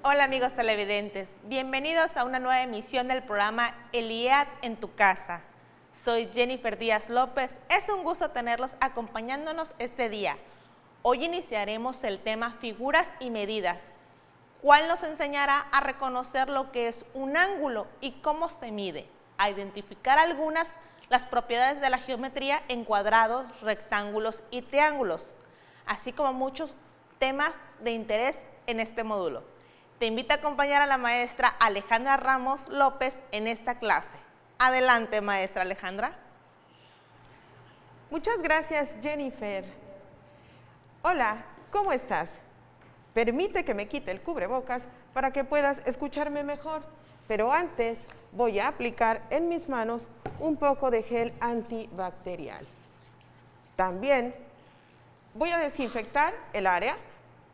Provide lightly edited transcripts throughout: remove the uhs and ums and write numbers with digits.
Hola amigos televidentes, bienvenidos a una nueva emisión del programa El IEAT en tu casa. Soy Jennifer Díaz López, es un gusto tenerlos acompañándonos este día. Hoy iniciaremos el tema figuras y medidas, cual nos enseñará a reconocer lo que es un ángulo y cómo se mide, a identificar las propiedades de la geometría en cuadrados, rectángulos y triángulos, así como muchos temas de interés en este módulo. Te invito a acompañar a la maestra Alejandra Ramos López en esta clase. Adelante, maestra Alejandra. Muchas gracias, Jennifer. Hola, ¿cómo estás? Permite que me quite el cubrebocas para que puedas escucharme mejor, pero antes voy a aplicar en mis manos un poco de gel antibacterial. También voy a desinfectar el área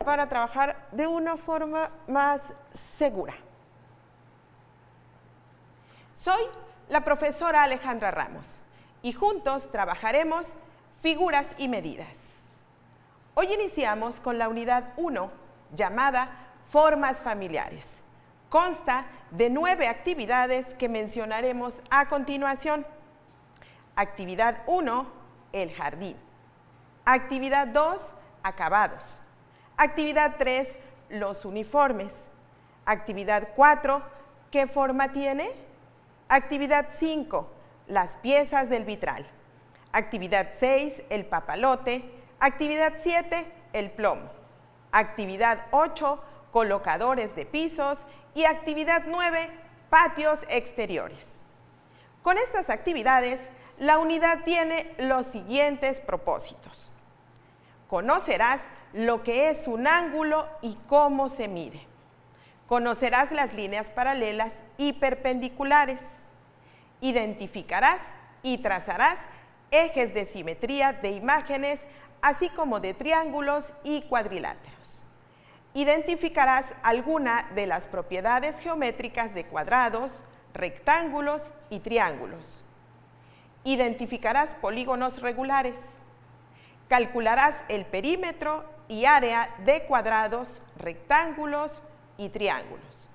para trabajar de una forma más segura. Soy la profesora Alejandra Ramos y juntos trabajaremos figuras y medidas. Hoy iniciamos con la unidad 1, llamada Formas familiares. Consta de 9 actividades que mencionaremos a continuación. Actividad 1, el jardín. Actividad 2, acabados. Actividad 3, los uniformes. Actividad 4, ¿qué forma tiene? Actividad 5, las piezas del vitral. Actividad 6, el papalote. Actividad 7, el plomo. Actividad 8, colocadores de pisos. Y actividad 9, patios exteriores. Con estas actividades, la unidad tiene los siguientes propósitos. Conocerás lo que es un ángulo y cómo se mide. Conocerás las líneas paralelas y perpendiculares. Identificarás y trazarás ejes de simetría de imágenes, así como de triángulos y cuadriláteros. Identificarás alguna de las propiedades geométricas de cuadrados, rectángulos y triángulos. Identificarás polígonos regulares. Calcularás el perímetro y área de cuadrados, rectángulos y triángulos.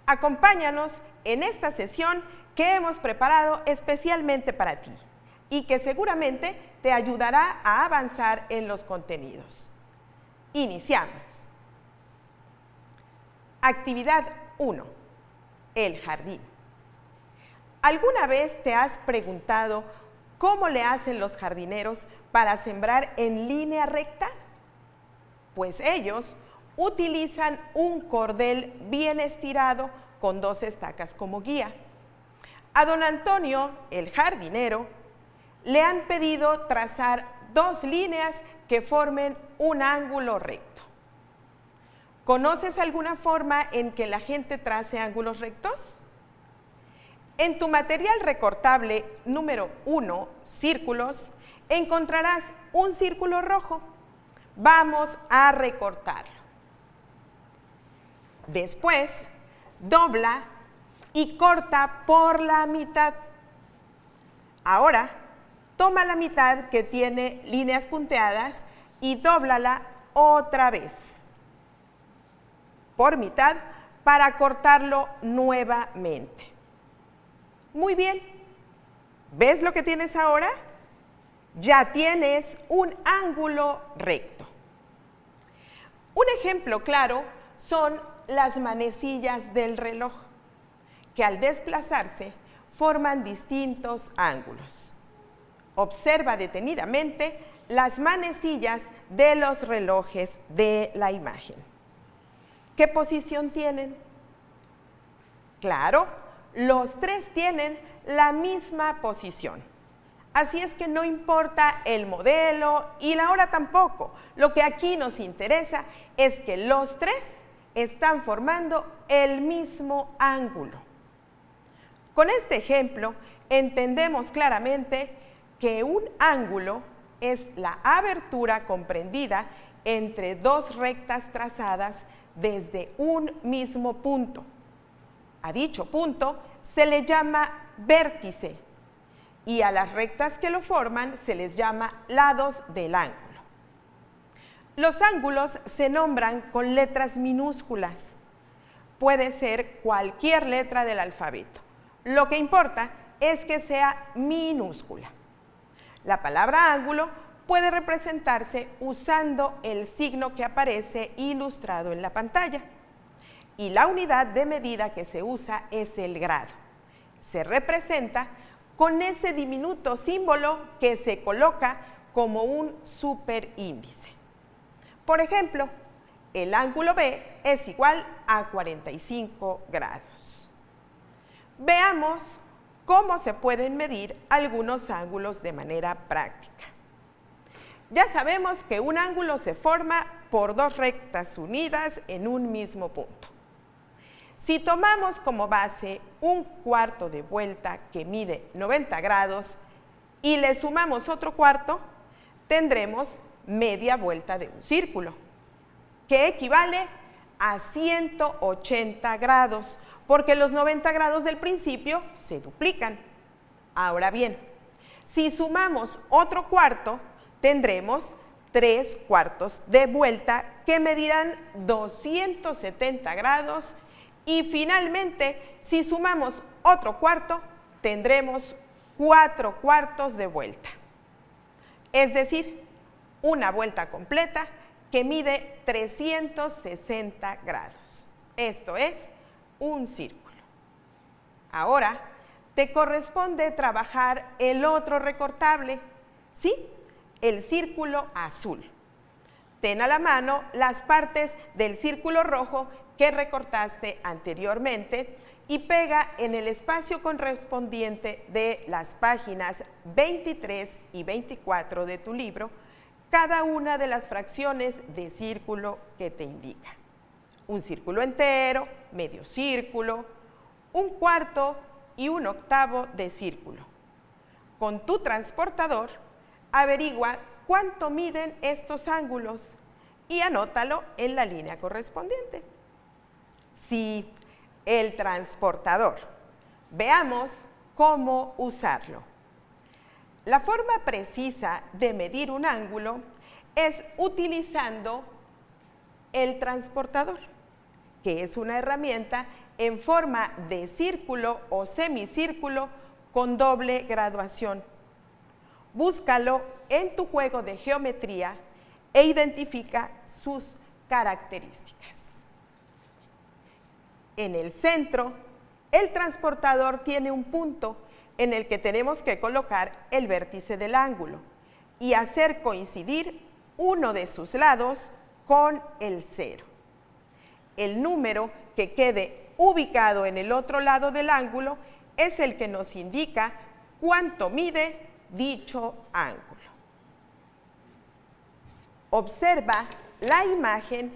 Acompáñanos en esta sesión que hemos preparado especialmente para ti y que seguramente te ayudará a avanzar en los contenidos. Iniciamos. Actividad 1. El jardín. ¿Alguna vez te has preguntado cómo le hacen los jardineros para sembrar en línea recta? Pues ellos utilizan un cordel bien estirado con 2 estacas como guía. A don Antonio, el jardinero, le han pedido trazar 2 líneas que formen un ángulo recto. ¿Conoces alguna forma en que la gente trace ángulos rectos? En tu material recortable número 1, círculos, encontrarás un círculo rojo. Vamos a recortarlo. Después, dobla y corta por la mitad. Ahora, toma la mitad que tiene líneas punteadas y dóblala otra vez por mitad para cortarlo nuevamente. Muy bien. ¿Ves lo que tienes ahora? Ya tienes un ángulo recto. Un ejemplo claro son las manecillas del reloj, que al desplazarse forman distintos ángulos. Observa detenidamente las manecillas de los relojes de la imagen. ¿Qué posición tienen? Claro, los 3 tienen la misma posición. Así es que no importa el modelo y la hora tampoco. Lo que aquí nos interesa es que los 3 están formando el mismo ángulo. Con este ejemplo, entendemos claramente que un ángulo es la abertura comprendida entre 2 rectas trazadas desde un mismo punto. A dicho punto se le llama vértice y a las rectas que lo forman se les llama lados del ángulo. Los ángulos se nombran con letras minúsculas. Puede ser cualquier letra del alfabeto. Lo que importa es que sea minúscula. La palabra ángulo puede representarse usando el signo que aparece ilustrado en la pantalla. Y la unidad de medida que se usa es el grado. Se representa con ese diminuto símbolo que se coloca como un superíndice. Por ejemplo, el ángulo B es igual a 45 grados. Veamos cómo se pueden medir algunos ángulos de manera práctica. Ya sabemos que un ángulo se forma por dos rectas unidas en un mismo punto. Si tomamos como base un cuarto de vuelta que mide 90 grados y le sumamos otro cuarto, tendremos media vuelta de un círculo, que equivale a 180 grados, porque los 90 grados del principio se duplican. Ahora bien, si sumamos otro cuarto, tendremos 3 cuartos de vuelta que medirán 270 grados y finalmente, si sumamos otro cuarto, tendremos 4 cuartos de vuelta. Es decir, una vuelta completa que mide 360 grados. Esto es un círculo. Ahora, te corresponde trabajar el otro recortable, ¿sí? El círculo azul. Ten a la mano las partes del círculo rojo que recortaste anteriormente y pega en el espacio correspondiente de las páginas 23 y 24 de tu libro cada una de las fracciones de círculo que te indica. Un círculo entero, medio círculo, un cuarto y un octavo de círculo. Con tu transportador, averigua cuánto miden estos ángulos y anótalo en la línea correspondiente. Sí, el transportador. Veamos cómo usarlo. La forma precisa de medir un ángulo es utilizando el transportador, que es una herramienta en forma de círculo o semicírculo con doble graduación. Búscalo en tu juego de geometría e identifica sus características. En el centro, el transportador tiene un punto en el que tenemos que colocar el vértice del ángulo y hacer coincidir uno de sus lados con el 0. El número que quede ubicado en el otro lado del ángulo es el que nos indica cuánto mide dicho ángulo. Observa la imagen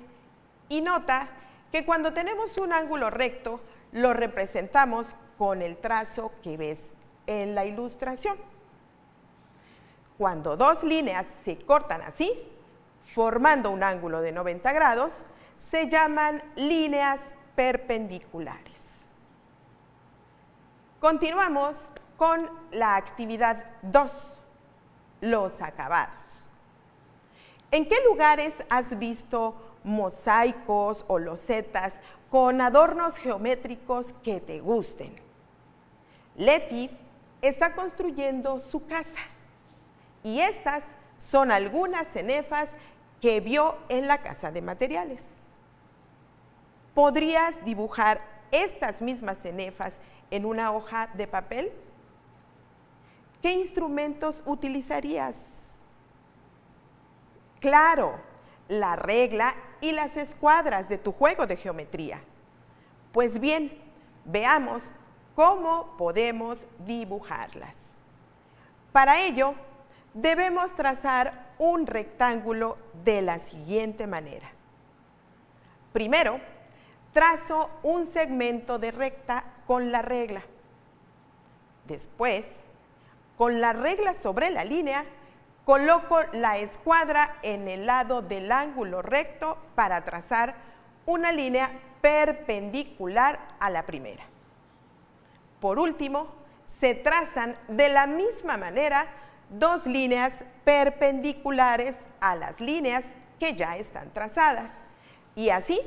y nota que cuando tenemos un ángulo recto, lo representamos con el trazo que ves en la ilustración. Cuando dos líneas se cortan así, formando un ángulo de 90 grados, se llaman líneas perpendiculares. Continuamos con la actividad 2, los acabados. ¿En qué lugares has visto mosaicos o losetas con adornos geométricos que te gusten? Leti está construyendo su casa y estas son algunas cenefas que vio en la casa de materiales. ¿Podrías dibujar estas mismas cenefas en una hoja de papel? ¿Qué instrumentos utilizarías? Claro, la regla y las escuadras de tu juego de geometría. Pues bien, veamos cómo podemos dibujarlas. Para ello, debemos trazar un rectángulo de la siguiente manera. Primero, trazo un segmento de recta con la regla. Después, con la regla sobre la línea, coloco la escuadra en el lado del ángulo recto para trazar una línea perpendicular a la primera. Por último, se trazan de la misma manera dos líneas perpendiculares a las líneas que ya están trazadas. Y así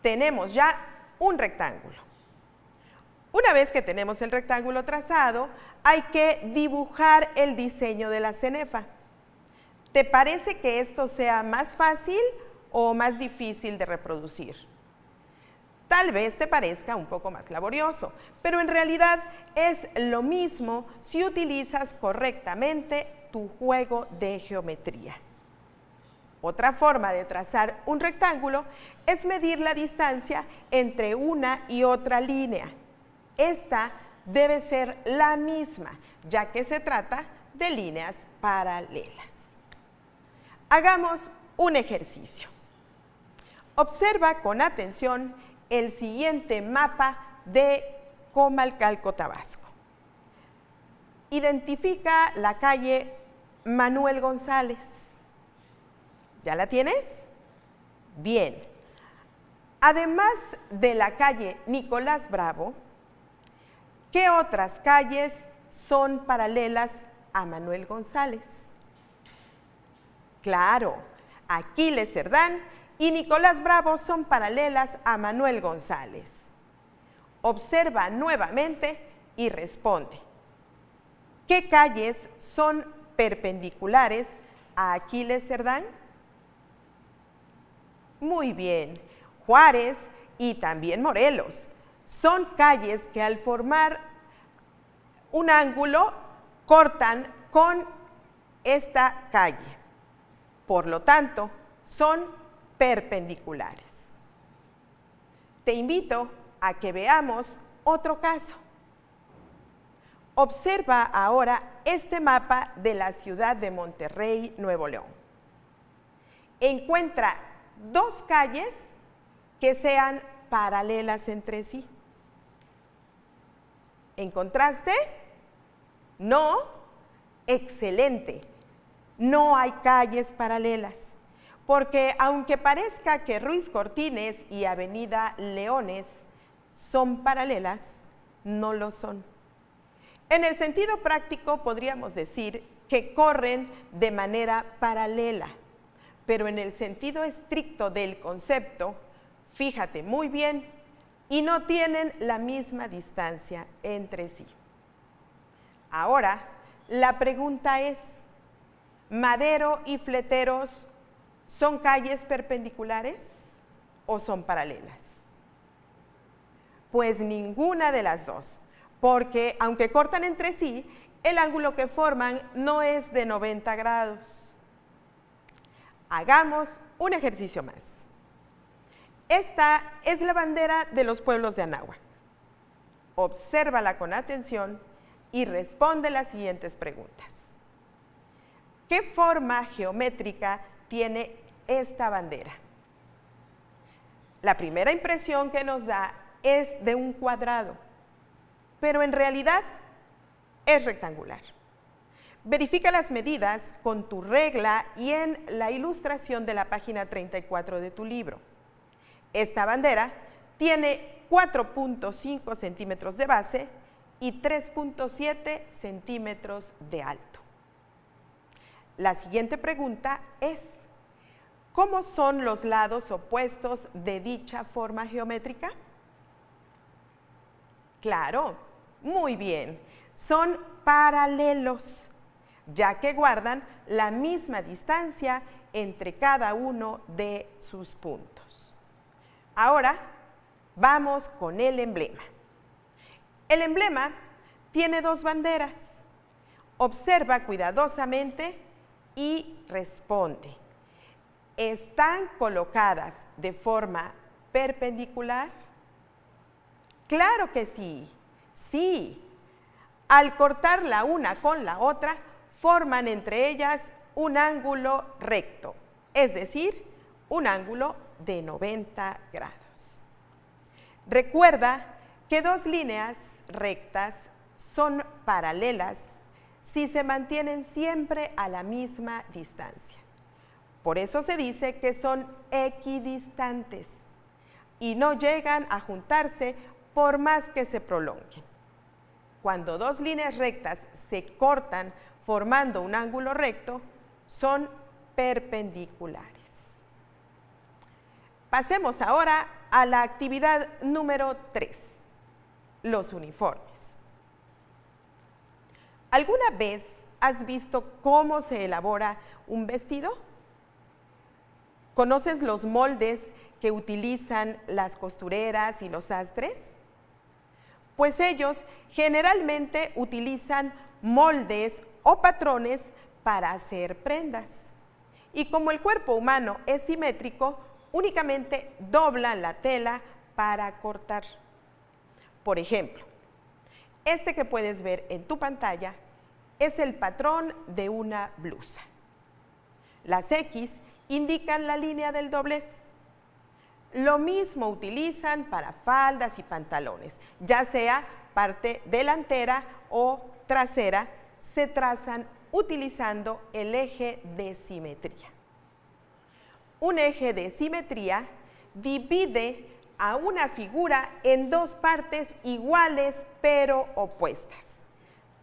tenemos ya un rectángulo. Una vez que tenemos el rectángulo trazado, hay que dibujar el diseño de la cenefa. ¿Te parece que esto sea más fácil o más difícil de reproducir? Tal vez te parezca un poco más laborioso, pero en realidad es lo mismo si utilizas correctamente tu juego de geometría. Otra forma de trazar un rectángulo es medir la distancia entre una y otra línea. Esta debe ser la misma, ya que se trata de líneas paralelas. Hagamos un ejercicio. Observa con atención el siguiente mapa de Comalcalco, Tabasco. Identifica la calle Manuel González. ¿Ya la tienes? Bien. Además de la calle Nicolás Bravo, ¿qué otras calles son paralelas a Manuel González? Claro, Aquiles Cerdán y Nicolás Bravo son paralelas a Manuel González. Observa nuevamente y responde. ¿Qué calles son perpendiculares a Aquiles Cerdán? Muy bien, Juárez y también Morelos. Son calles que al formar un ángulo cortan con esta calle. Por lo tanto, son perpendiculares. Te invito a que veamos otro caso. Observa ahora este mapa de la ciudad de Monterrey, Nuevo León. Encuentra dos calles que sean paralelas entre sí. ¿Encontraste? ¿No? Excelente. No hay calles paralelas, porque aunque parezca que Ruiz Cortines y Avenida Leones son paralelas, no lo son. En el sentido práctico podríamos decir que corren de manera paralela, pero en el sentido estricto del concepto, fíjate muy bien, y no tienen la misma distancia entre sí. Ahora, la pregunta es, ¿Madero y Fleteros son calles perpendiculares o son paralelas? Pues ninguna de las dos, porque aunque cortan entre sí, el ángulo que forman no es de 90 grados. Hagamos un ejercicio más. Esta es la bandera de los pueblos de Anáhuac. Obsérvala con atención y responde las siguientes preguntas. ¿Qué forma geométrica tiene esta bandera? La primera impresión que nos da es de un cuadrado, pero en realidad es rectangular. Verifica las medidas con tu regla y en la ilustración de la página 34 de tu libro. Esta bandera tiene 4.5 centímetros de base y 3.7 centímetros de alto. La siguiente pregunta es, ¿cómo son los lados opuestos de dicha forma geométrica? Claro, muy bien, son paralelos, ya que guardan la misma distancia entre cada uno de sus puntos. Ahora, vamos con el emblema. El emblema tiene dos banderas. Observa cuidadosamente y responde. ¿Están colocadas de forma perpendicular? Claro que sí, sí. Al cortar la una con la otra, forman entre ellas un ángulo recto, es decir, un ángulo de 90 grados. Recuerda que dos líneas rectas son paralelas si se mantienen siempre a la misma distancia. Por eso se dice que son equidistantes y no llegan a juntarse por más que se prolonguen. Cuando dos líneas rectas se cortan formando un ángulo recto, son perpendiculares. Pasemos ahora a la actividad número 3, los uniformes. ¿Alguna vez has visto cómo se elabora un vestido? ¿Conoces los moldes que utilizan las costureras y los sastres? Pues ellos generalmente utilizan moldes o patrones para hacer prendas. Y como el cuerpo humano es simétrico, únicamente doblan la tela para cortar. Por ejemplo, este que puedes ver en tu pantalla es el patrón de una blusa. Las X indican la línea del doblez. Lo mismo utilizan para faldas y pantalones, ya sea parte delantera o trasera, se trazan utilizando el eje de simetría. Un eje de simetría divide a una figura en dos partes iguales pero opuestas,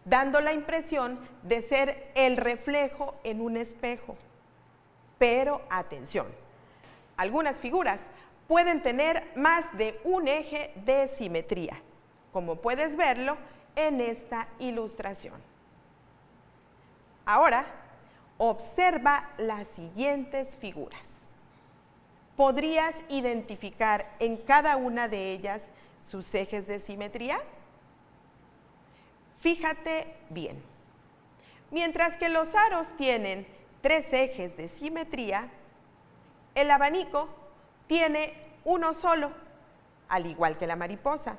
dando la impresión de ser el reflejo en un espejo. Pero atención, algunas figuras pueden tener más de un eje de simetría, como puedes verlo en esta ilustración. Ahora, observa las siguientes figuras. ¿Podrías identificar en cada una de ellas sus ejes de simetría? Fíjate bien. Mientras que los aros tienen 3 ejes de simetría, el abanico tiene uno solo, al igual que la mariposa.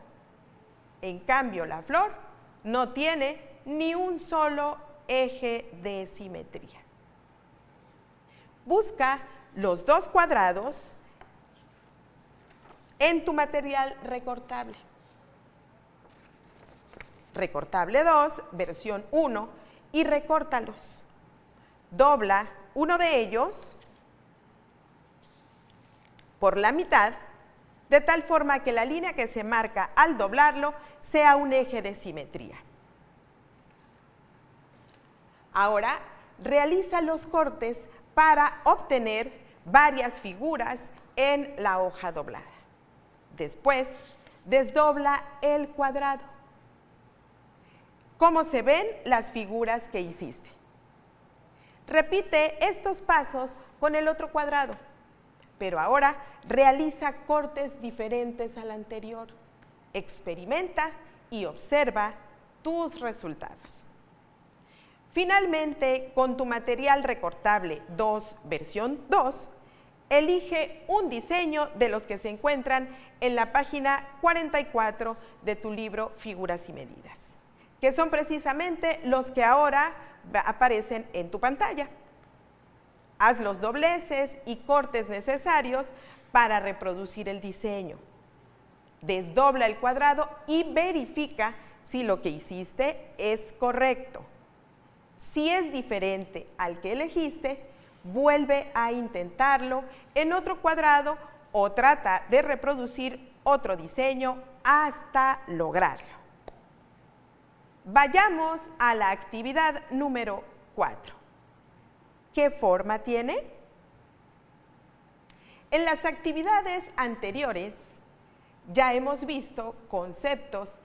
En cambio, la flor no tiene ni un solo eje de simetría. Busca los 2 cuadrados en tu material recortable. Recortable 2, versión 1, y recórtalos. Dobla uno de ellos por la mitad, de tal forma que la línea que se marca al doblarlo sea un eje de simetría. Ahora, realiza los cortes para obtener varias figuras en la hoja doblada. Después, desdobla el cuadrado. ¿Cómo se ven las figuras que hiciste? Repite estos pasos con el otro cuadrado, pero ahora realiza cortes diferentes al anterior. Experimenta y observa tus resultados. Finalmente, con tu material recortable 2, versión 2, elige un diseño de los que se encuentran en la página 44 de tu libro Figuras y Medidas, que son precisamente los que ahora aparecen en tu pantalla. Haz los dobleces y cortes necesarios para reproducir el diseño. Desdobla el cuadrado y verifica si lo que hiciste es correcto. Si es diferente al que elegiste, vuelve a intentarlo en otro cuadrado o trata de reproducir otro diseño hasta lograrlo. Vayamos a la actividad número 4. ¿Qué forma tiene? En las actividades anteriores ya hemos visto conceptos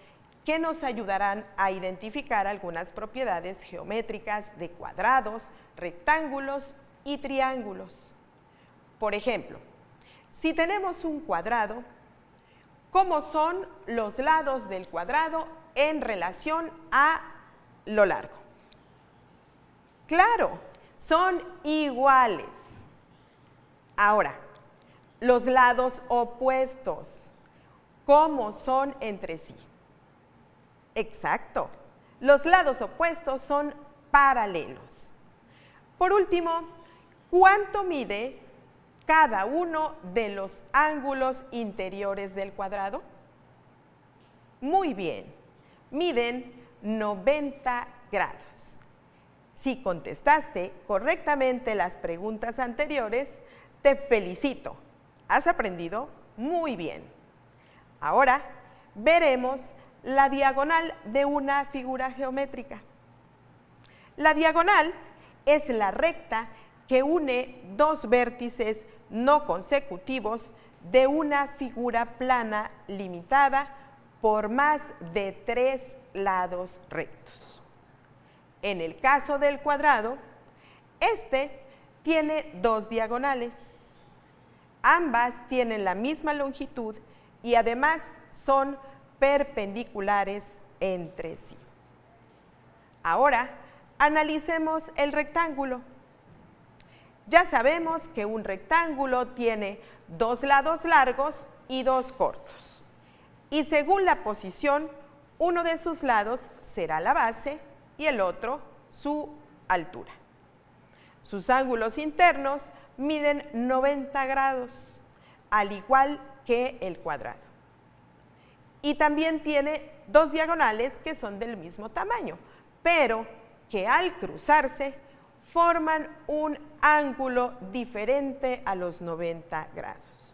que nos ayudarán a identificar algunas propiedades geométricas de cuadrados, rectángulos y triángulos. Por ejemplo, si tenemos un cuadrado, ¿cómo son los lados del cuadrado en relación a lo largo? Claro, son iguales. Ahora, los lados opuestos, ¿cómo son entre sí? Exacto, los lados opuestos son paralelos. Por último, ¿cuánto mide cada uno de los ángulos interiores del cuadrado? Muy bien, miden 90 grados. Si contestaste correctamente las preguntas anteriores, te felicito. Has aprendido muy bien. Ahora veremos la diagonal de una figura geométrica. La diagonal es la recta que une dos vértices no consecutivos de una figura plana limitada por más de 3 lados rectos. En el caso del cuadrado, este tiene 2 diagonales. Ambas tienen la misma longitud y además son perpendiculares entre sí. Ahora, analicemos el rectángulo. Ya sabemos que un rectángulo tiene 2 lados largos y 2 cortos. Y según la posición, uno de sus lados será la base y el otro su altura. Sus ángulos internos miden 90 grados, al igual que el cuadrado. Y también tiene 2 diagonales que son del mismo tamaño, pero que al cruzarse forman un ángulo diferente a los 90 grados.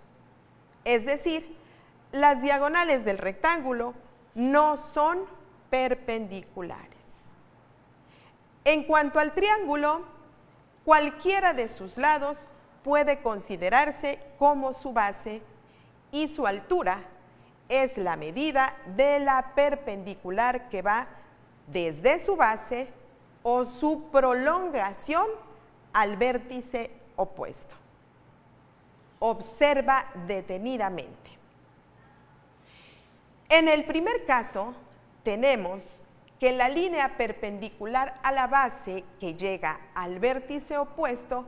Es decir, las diagonales del rectángulo no son perpendiculares. En cuanto al triángulo, cualquiera de sus lados puede considerarse como su base y su altura es la medida de la perpendicular que va desde su base o su prolongación al vértice opuesto. Observa detenidamente. En el primer caso, tenemos que la línea perpendicular a la base que llega al vértice opuesto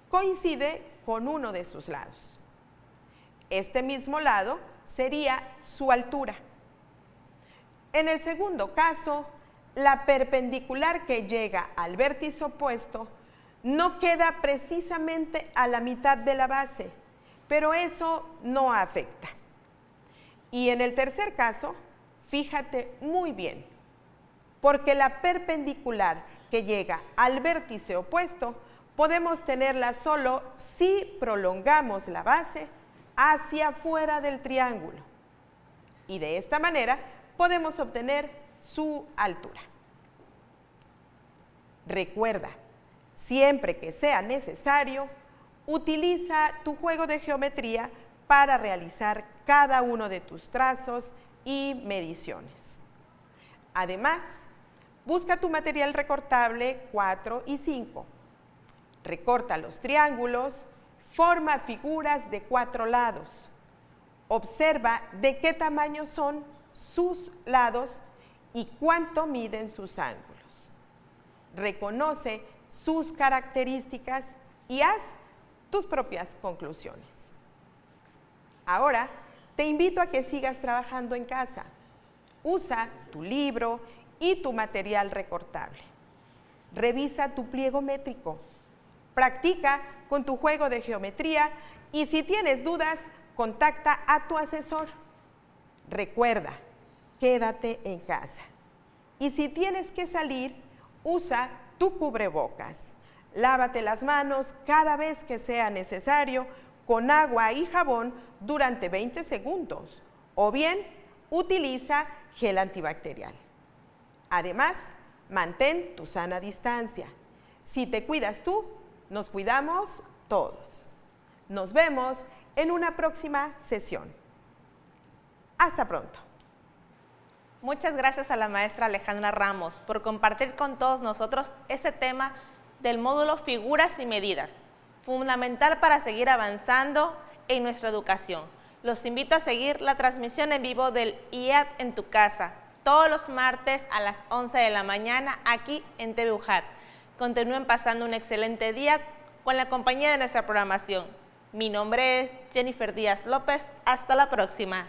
coincide con uno de sus lados. Este mismo lado sería su altura. En el segundo caso, la perpendicular que llega al vértice opuesto no queda precisamente a la mitad de la base, pero eso no afecta. Y en el tercer caso, fíjate muy bien, porque la perpendicular que llega al vértice opuesto podemos tenerla solo si prolongamos la base hacia afuera del triángulo. Y de esta manera podemos obtener su altura. Recuerda, siempre que sea necesario, utiliza tu juego de geometría para realizar cada uno de tus trazos y mediciones. Además, busca tu material recortable 4 y 5. Recorta los triángulos, forma figuras de 4 lados. Observa de qué tamaño son sus lados y cuánto miden sus ángulos. Reconoce sus características y haz tus propias conclusiones. Ahora, te invito a que sigas trabajando en casa. Usa tu libro y tu material recortable. Revisa tu pliego métrico. Practica con tu juego de geometría y si tienes dudas, contacta a tu asesor. Recuerda, quédate en casa. Y si tienes que salir, usa tu cubrebocas. Lávate las manos cada vez que sea necesario con agua y jabón durante 20 segundos o bien utiliza gel antibacterial. Además, mantén tu sana distancia. Si te cuidas tú, nos cuidamos todos. Nos vemos en una próxima sesión. Hasta pronto. Muchas gracias a la maestra Alejandra Ramos por compartir con todos nosotros este tema del módulo Figuras y Medidas, fundamental para seguir avanzando en nuestra educación. Los invito a seguir la transmisión en vivo del IEAT en tu casa, todos los martes a las 11 de la mañana aquí en TV UJAT. Continúen pasando un excelente día con la compañía de nuestra programación. Mi nombre es Jennifer Díaz López. Hasta la próxima.